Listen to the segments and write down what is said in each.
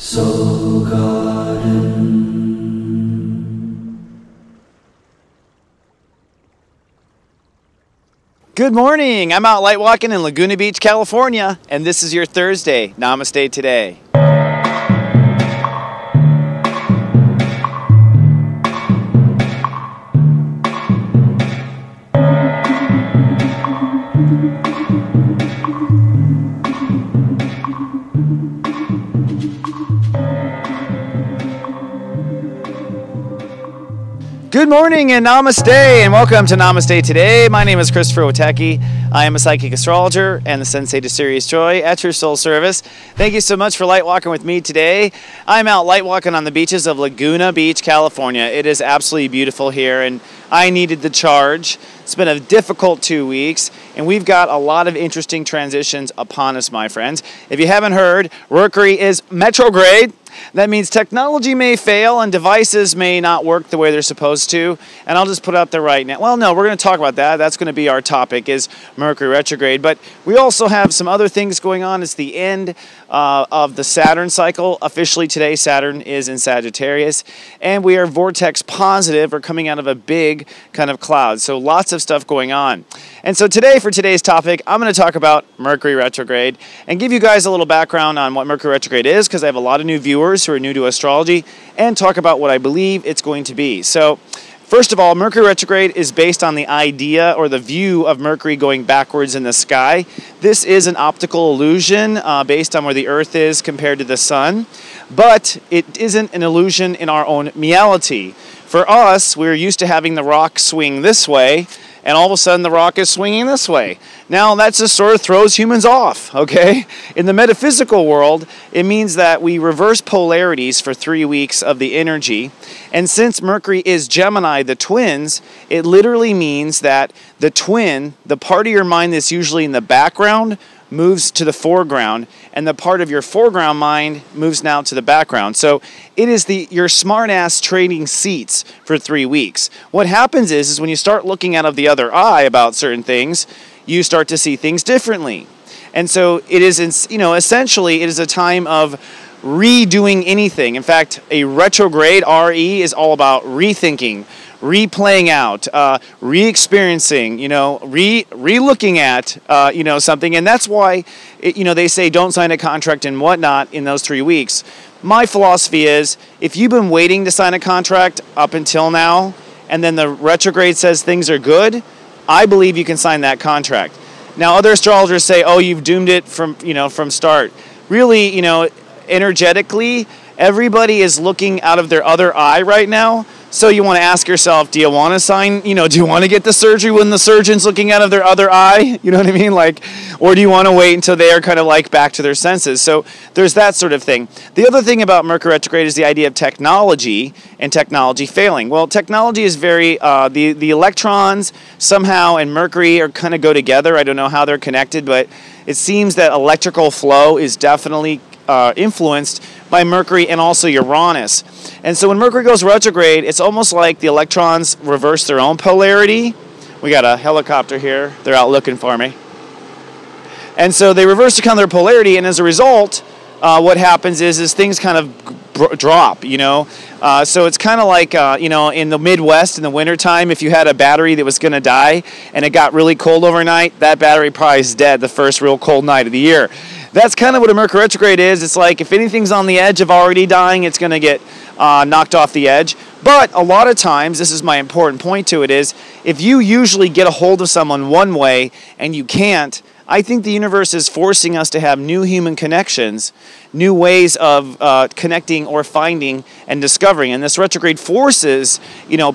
Soul Garden. Good morning. I'm out light walking in Laguna Beach, California, and this is your Thursday Namaste Today. Good morning and namaste and welcome to Namaste Today. My name is Christopher Witecki. I am a psychic astrologer and the Sensei to Serious Joy at your soul service. Thank you so much for light walking with me today. I'm out light walking on the beaches of Laguna Beach, California. It is absolutely beautiful here and I needed the charge. It's been a difficult 2 weeks and we've got a lot of interesting transitions upon us, my friends. If you haven't heard, Mercury is retrograde. That means technology may fail and devices may not work the way they're supposed to. And I'll just put out there right now. Well, no, we're going to talk about that. That's going to be our topic, is Mercury retrograde. But we also have some other things going on. It's the end of the Saturn cycle. Officially today, Saturn is in Sagittarius. And we are vortex positive, or coming out of a big kind of cloud. So lots of stuff going on. And so today, for today's topic, I'm going to talk about Mercury retrograde and give you guys a little background on what Mercury retrograde is, because I have a lot of new viewers who are new to astrology, and talk about what I believe it's going to be. So first of all, Mercury retrograde is based on the idea or the view of Mercury going backwards in the sky. This is an optical illusion based on where the Earth is compared to the Sun, but it isn't an illusion in our own reality. For us, we're used to having the rock swing this way, and all of a sudden the rock is swinging this way. Now that just sort of throws humans off, okay? In the metaphysical world, it means that we reverse polarities for 3 weeks of the energy. And since Mercury is Gemini, the twins, it literally means that the twin, the part of your mind that's usually in the background, moves to the foreground, and the part of your foreground mind moves now to the background. So it is your smart-ass trading seats for 3 weeks. What happens is when you start looking out of the other eye about certain things, you start to see things differently. And so it is, essentially, it is a time of redoing anything. In fact, a retrograde, RE, is all about rethinking, replaying out, re-experiencing, re-looking at, something. And that's why, they say don't sign a contract and whatnot in those 3 weeks. My philosophy is, if you've been waiting to sign a contract up until now, and then the retrograde says things are good, I believe you can sign that contract. Now, other astrologers say, oh, you've doomed it from start. Really, energetically, everybody is looking out of their other eye right now. So you want to ask yourself, do you want to sign, do you want to get the surgery when the surgeon's looking out of their other eye? You know what I mean? Or do you want to wait until they are kind of back to their senses? So there's that sort of thing. The other thing about Mercury retrograde is the idea of technology and technology failing. Well, technology is very, the electrons somehow and Mercury are kind of go together. I don't know how they're connected, but it seems that electrical flow is definitely influenced by Mercury and also Uranus. And so when Mercury goes retrograde, it's almost like the electrons reverse their own polarity. We got a helicopter here. They're out looking for me. And so they reverse their polarity, and as a result, what happens is things kind of drop, So it's kind of like, in the Midwest in the wintertime, if you had a battery that was going to die and it got really cold overnight, that battery probably is dead the first real cold night of the year. That's kind of what a Mercury retrograde is. It's like if anything's on the edge of already dying, it's going to get knocked off the edge. But a lot of times, this is my important point to it, is if you usually get a hold of someone one way and you can't, I think the universe is forcing us to have new human connections, new ways of connecting or finding and discovering. And this retrograde forces,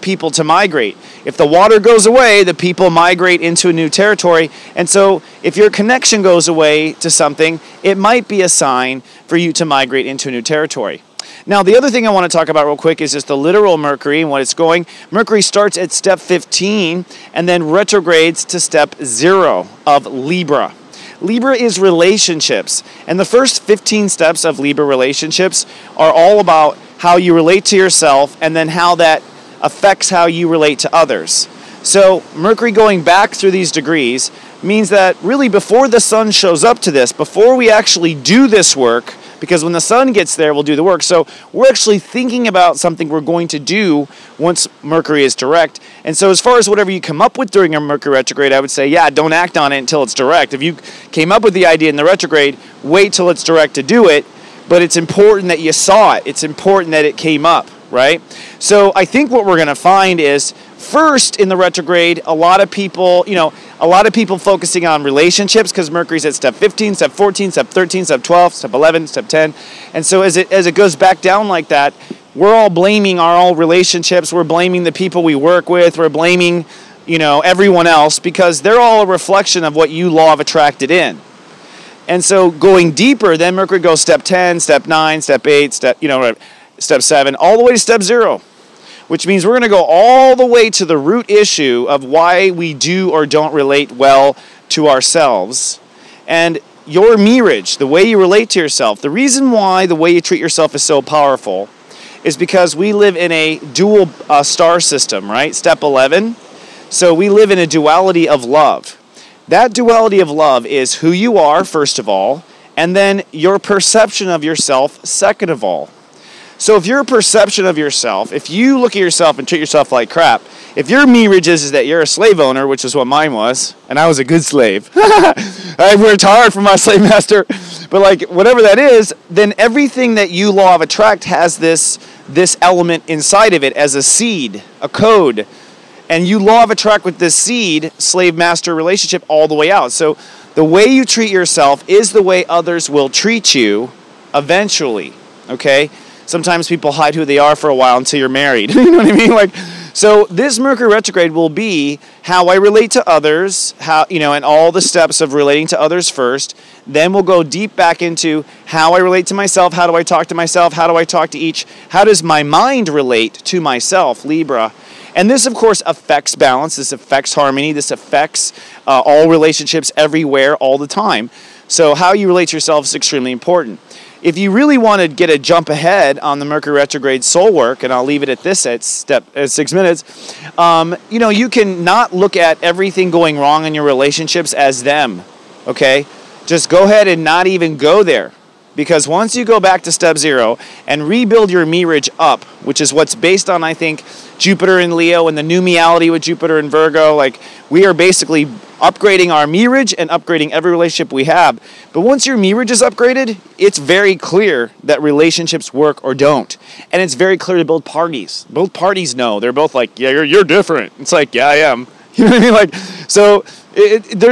people to migrate. If the water goes away, the people migrate into a new territory. And so if your connection goes away to something, it might be a sign for you to migrate into a new territory. Now, the other thing I want to talk about real quick is just the literal Mercury and what it's going. Mercury starts at step 15 and then retrogrades to step 0 of Libra. Libra is relationships, and the first 15 steps of Libra relationships are all about how you relate to yourself and then how that affects how you relate to others. So Mercury going back through these degrees means that really before the sun shows up to this, before we actually do this work, because when the sun gets there, we'll do the work. So we're actually thinking about something we're going to do once Mercury is direct. And so as far as whatever you come up with during a Mercury retrograde, I would say, yeah, don't act on it until it's direct. If you came up with the idea in the retrograde, wait till it's direct to do it. But it's important that you saw it. It's important that it came up, right? So I think what we're going to find is, first in the retrograde, a lot of people focusing on relationships because Mercury's at step 15, step 14, step 13, step 12, step 11, step 10. And so as it goes back down like that, we're all blaming our own relationships. We're blaming the people we work with. We're blaming, everyone else because they're all a reflection of what you law of attracted in. And so going deeper, then Mercury goes step 10, step 9, step 8, step 7, all the way to step 0, which means we're going to go all the way to the root issue of why we do or don't relate well to ourselves. And your mirage, the way you relate to yourself, the reason why the way you treat yourself is so powerful is because we live in a dual star system, right? Step 11. So we live in a duality of love. That duality of love is who you are, first of all, and then your perception of yourself, second of all. So if your perception of yourself, if you look at yourself and treat yourself like crap, if your mirage is that you're a slave owner, which is what mine was, and I was a good slave. I worked hard for my slave master. But whatever that is, then everything that you law of attract has this element inside of it as a seed, a code. And you law of attract with this seed, slave-master relationship all the way out. So the way you treat yourself is the way others will treat you eventually, okay? Sometimes people hide who they are for a while until you're married. You know what I mean? So this Mercury retrograde will be how I relate to others, and all the steps of relating to others first. Then we'll go deep back into how I relate to myself, how do I talk to myself, how do I talk to each, how does my mind relate to myself, Libra. And this, of course, affects balance. This affects harmony. This affects all relationships everywhere, all the time. So how you relate to yourself is extremely important. If you really want to get a jump ahead on the Mercury retrograde soul work, and I'll leave it at this at 6 minutes, you can not look at everything going wrong in your relationships as them, okay? Just go ahead and not even go there. Because once you go back to step 0 and rebuild your mirage up, which is what's based on, I think, Jupiter in Leo and the new reality with Jupiter in Virgo, we are basically upgrading our mirage and upgrading every relationship we have. But once your mirage is upgraded, it's very clear that relationships work or don't. And it's very clear to both parties. Both parties know. They're both like, yeah, you're different. It's like, yeah, I am. You know what I mean? So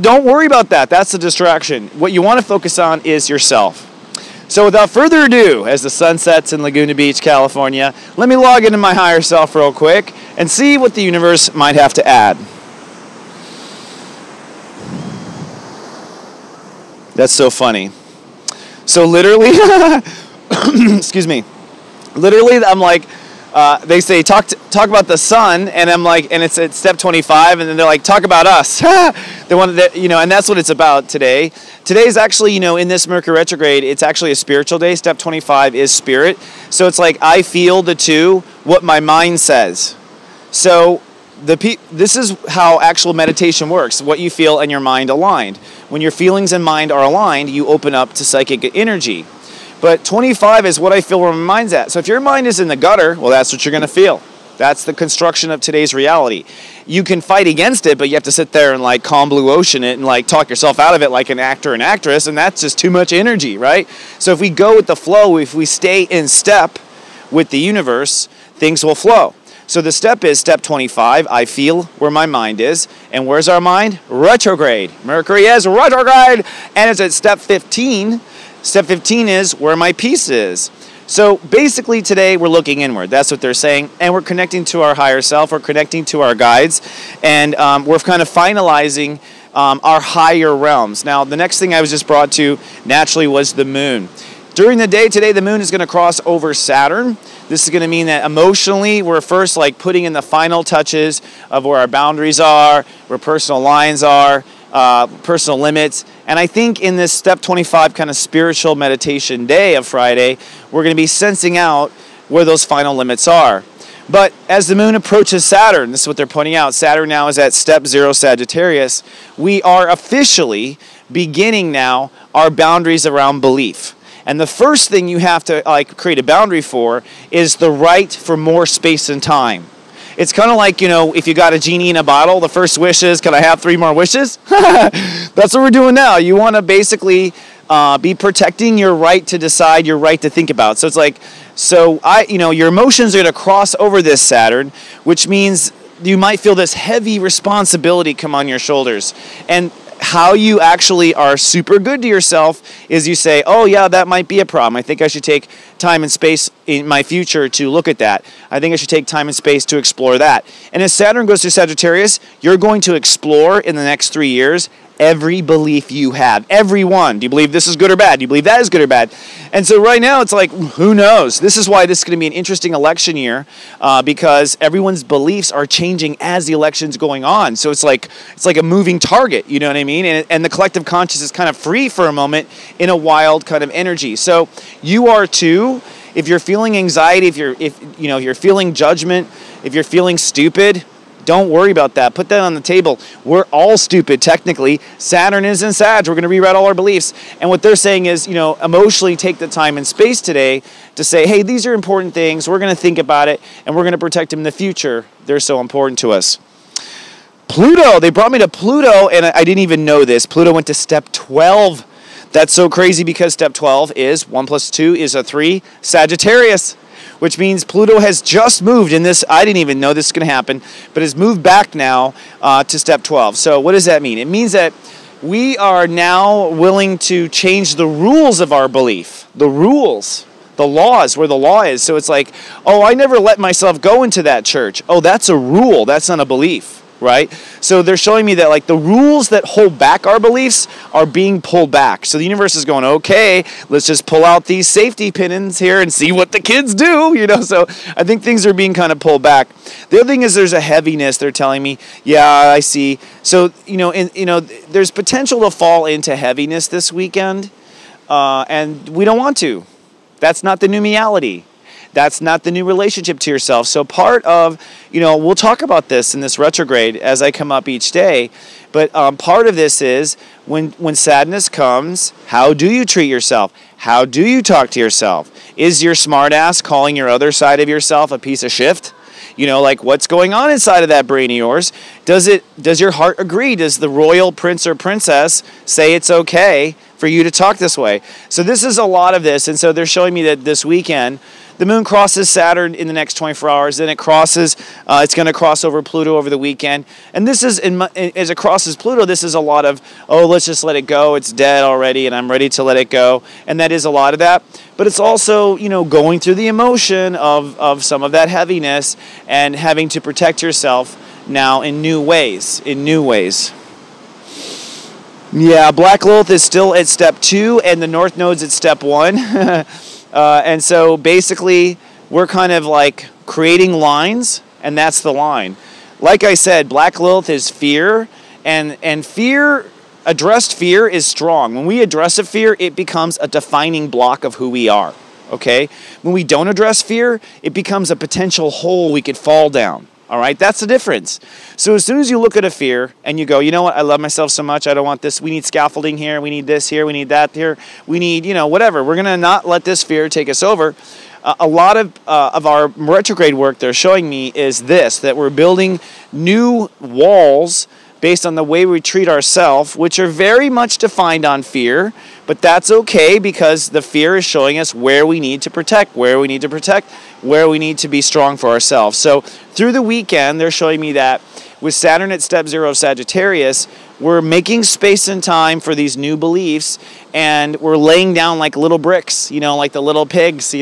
don't worry about that. That's the distraction. What you want to focus on is yourself. So without further ado, as the sun sets in Laguna Beach, California, let me log into my higher self real quick and see what the universe might have to add. That's so funny. So literally, excuse me, literally I'm like, they say talk about the sun, and I'm like, and it's at step 25, and then they're like, talk about us. They want that, and that's what it's about today. Today is actually, in this Mercury retrograde, it's actually a spiritual day. Step 25 is spirit, so it's like I feel the two, what my mind says. So this is how actual meditation works. What you feel and your mind aligned. When your feelings and mind are aligned, you open up to psychic energy. But 25 is what I feel where my mind's at. So if your mind is in the gutter, well, that's what you're going to feel. That's the construction of today's reality. You can fight against it, but you have to sit there and calm blue ocean it and talk yourself out of it like an actor and actress, and that's just too much energy, right? So if we go with the flow, if we stay in step with the universe, things will flow. So the step is step 25. I feel where my mind is. And where's our mind? Retrograde. Mercury is retrograde. And it's at step 15. Step 15 is where my peace is. So basically today we're looking inward. That's what they're saying. And we're connecting to our higher self. We're connecting to our guides. And we're kind of finalizing our higher realms. Now, the next thing I was just brought to naturally was the moon. During the day today, the moon is going to cross over Saturn. This is going to mean that emotionally, we're first putting in the final touches of where our boundaries are, where personal lines are, personal limits. And I think in this step 25 kind of spiritual meditation day of Friday, we're going to be sensing out where those final limits are. But as the moon approaches Saturn, this is what they're pointing out, Saturn now is at step 0 Sagittarius, we are officially beginning now our boundaries around belief. And the first thing you have to create a boundary for is the right for more space and time. It's kind of like, if you got a genie in a bottle, the first wish is, can I have 3 more wishes? That's what we're doing now. You want to basically be protecting your right to decide, your right to think about. So it's like, your emotions are going to cross over this Saturn, which means you might feel this heavy responsibility come on your shoulders. And how you actually are super good to yourself is you say, oh yeah, that might be a problem. I think I should take time and space in my future to look at that. I think I should take time and space to explore that. And as Saturn goes to Sagittarius, you're going to explore in the next 3 years every belief you have. Every one. Do you believe this is good or bad? Do you believe that is good or bad? And so right now it's like, who knows? This is why this is going to be an interesting election year, because everyone's beliefs are changing as the election's going on. So it's like a moving target, you know what I mean? And the collective consciousness is kind of free for a moment in a wild kind of energy. So you are too. If you're feeling anxiety, if you're feeling judgment, if you're feeling stupid, don't worry about that. Put that on the table. We're all stupid, technically. Saturn is in Sag. We're going to rewrite all our beliefs. And what they're saying is, emotionally take the time and space today to say, hey, these are important things. We're going to think about it, and we're going to protect them in the future. They're so important to us. Pluto. They brought me to Pluto, and I didn't even know this. Pluto went to step 12. That's so crazy because step 12 is 1 + 2 is 3, Sagittarius, which means Pluto has just moved in this. I didn't even know this is going to happen, but has moved back now to step 12. So what does that mean? It means that we are now willing to change the rules of our belief, the rules, the laws, where the law is. So it's like, oh, I never let myself go into that church. Oh, that's a rule. That's not a belief. Right? So they're showing me that the rules that hold back our beliefs are being pulled back. So the universe is going, okay, let's just pull out these safety pins here and see what the kids do, So I think things are being kind of pulled back. The other thing is there's a heaviness. They're telling me, yeah, I see. So, there's potential to fall into heaviness this weekend, and we don't want to. That's not the new reality. That's not the new relationship to yourself. So part of, we'll talk about this in this retrograde as I come up each day, but part of this is when sadness comes, how do you treat yourself? How do you talk to yourself? Is your smartass calling your other side of yourself a piece of shit? What's going on inside of that brain of yours? Does your heart agree? Does the royal prince or princess say it's okay for you to talk this way? So this is a lot of this, and so they're showing me that this weekend, the moon crosses Saturn in the next 24 hours. Then it's going to cross over Pluto over the weekend. And this is, as it crosses Pluto, this is a lot of, oh, let's just let it go. It's dead already, and I'm ready to let it go. And that is a lot of that. But it's also, going through the emotion of some of that heaviness and having to protect yourself now in new ways. Yeah, Black Lilith is still at step 2, and the North Node's at step 1. And so basically, we're kind of creating lines, and that's the line. Like I said, Black Lilith is fear, and fear, addressed fear is strong. When we address a fear, it becomes a defining block of who we are, okay? When we don't address fear, it becomes a potential hole we could fall down. All right, that's the difference. So as soon as you look at a fear and you go, you know what, I love myself so much, I don't want this, we need scaffolding here, we need this here, we need that here, we need, whatever. We're going to not let this fear take us over. A lot of our retrograde work they're showing me is this, that we're building new walls based on the way we treat ourselves, which are very much defined on fear, but that's okay because the fear is showing us where we need to protect, where we need to be strong for ourselves. So through the weekend, they're showing me that with Saturn at step 0 of Sagittarius, we're making space and time for these new beliefs, and we're laying down like little bricks, like the little pigs,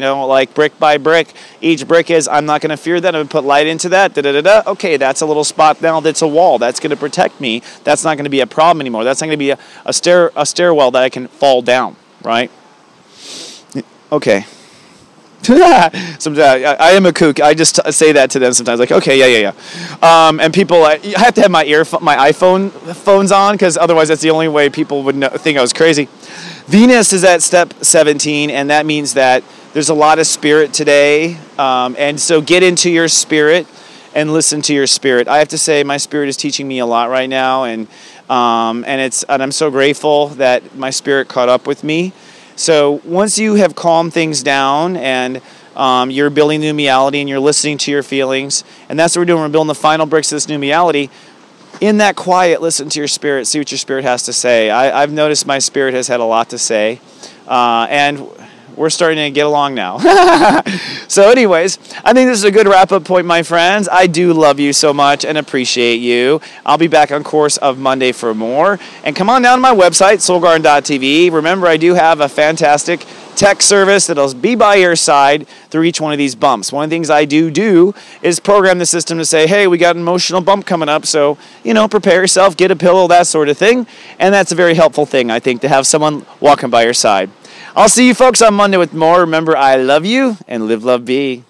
brick by brick. Each brick is, I'm not going to fear that, I'm going to put light into that, Okay, that's a little spot now, that's a wall, that's going to protect me. That's not going to be a problem anymore. That's not going to be a stairwell that I can fall down, right? Okay. Sometimes I am a kook. I just say that to them sometimes, okay, yeah. And people, I have to have my iPhone phones on because otherwise that's the only way people would think I was crazy. Venus is at step 17, and that means that there's a lot of spirit today, and so get into your spirit and listen to your spirit. I have to say my spirit is teaching me a lot right now, and I'm so grateful that my spirit caught up with me. So once you have calmed things down and you're building new reality and you're listening to your feelings, and that's what we're doing. We're building the final bricks of this new reality. In that quiet, listen to your spirit, see what your spirit has to say. I've noticed my spirit has had a lot to say, and we're starting to get along now. So anyways, I think this is a good wrap-up point, my friends. I do love you so much and appreciate you. I'll be back on course of Monday for more. And come on down to my website, soulgarden.tv. Remember, I do have a fantastic tech service that'll be by your side through each one of these bumps. One of the things I do is program the system to say, hey, we got an emotional bump coming up, so, prepare yourself, get a pillow, that sort of thing. And that's a very helpful thing, I think, to have someone walking by your side. I'll see you folks on Monday with more. Remember, I love you, and live, love, be.